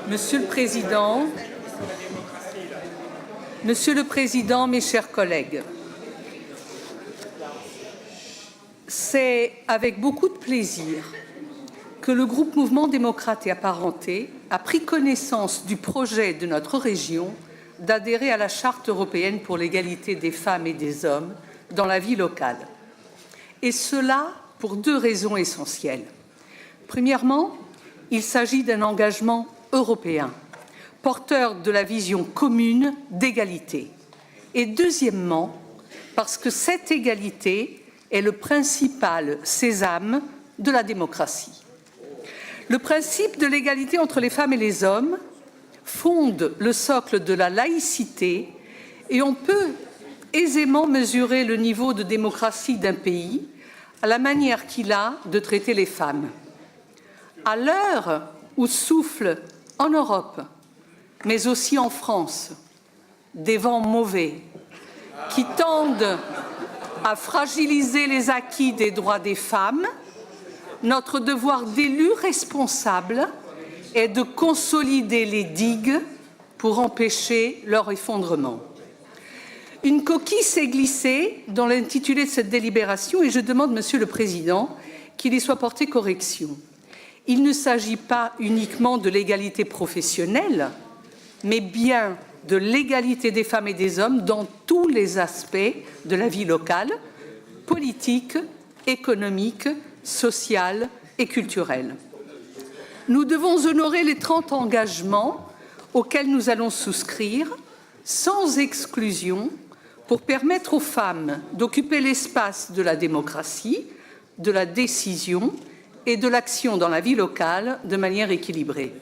Monsieur le Président, mes chers collègues, c'est avec beaucoup de plaisir que le groupe Mouvement démocrate et apparenté a pris connaissance du projet de notre région d'adhérer à la Charte européenne pour l'égalité des femmes et des hommes dans la vie locale. Et cela pour deux raisons essentielles. Premièrement, il s'agit d'un engagement européen, porteur de la vision commune d'égalité. Et deuxièmement, parce que cette égalité est le principal sésame de la démocratie. Le principe de l'égalité entre les femmes et les hommes fonde le socle de la laïcité et on peut aisément mesurer le niveau de démocratie d'un pays à la manière qu'il a de traiter les femmes. À l'heure où soufflent en Europe, mais aussi en France, des vents mauvais qui tendent à fragiliser les acquis des droits des femmes, notre devoir d'élus responsables est de consolider les digues pour empêcher leur effondrement. Une coquille s'est glissée dans l'intitulé de cette délibération et je demande, Monsieur le Président, qu'il y soit porté correction. Il ne s'agit pas uniquement de l'égalité professionnelle, mais bien de l'égalité des femmes et des hommes dans tous les aspects de la vie locale, politique, économique, sociale et culturelle. Nous devons honorer les 30 engagements auxquels nous allons souscrire, sans exclusion, pour permettre aux femmes d'occuper l'espace de la démocratie, de la décision et de l'action dans la vie locale de manière équilibrée.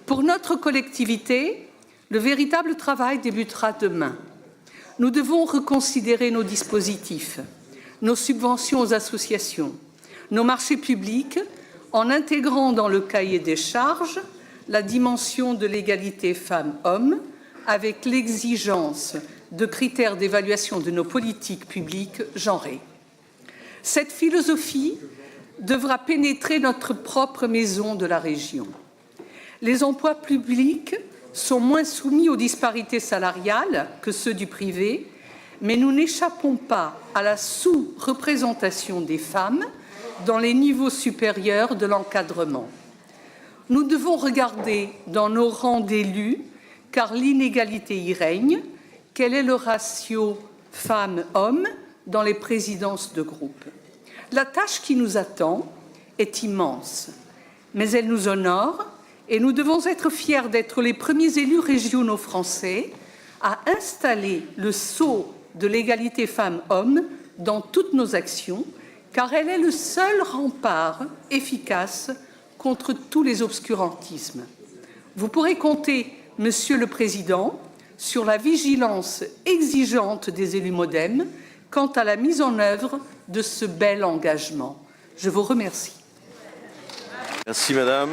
Pour notre collectivité, le véritable travail débutera demain. Nous devons reconsidérer nos dispositifs, nos subventions aux associations, nos marchés publics, en intégrant dans le cahier des charges la dimension de l'égalité femmes-hommes avec l'exigence de critères d'évaluation de nos politiques publiques genrées. Cette philosophie devra pénétrer notre propre maison de la région. Les emplois publics sont moins soumis aux disparités salariales que ceux du privé, mais nous n'échappons pas à la sous-représentation des femmes dans les niveaux supérieurs de l'encadrement. Nous devons regarder dans nos rangs d'élus, car l'inégalité y règne, quel est le ratio femmes-hommes dans les présidences de groupe. La tâche qui nous attend est immense, mais elle nous honore et nous devons être fiers d'être les premiers élus régionaux français à installer le sceau de l'égalité femmes-hommes dans toutes nos actions, car elle est le seul rempart efficace contre tous les obscurantismes. Vous pourrez compter, Monsieur le Président, sur la vigilance exigeante des élus MoDem quant à la mise en œuvre de ce bel engagement. Je vous remercie. Merci, Madame.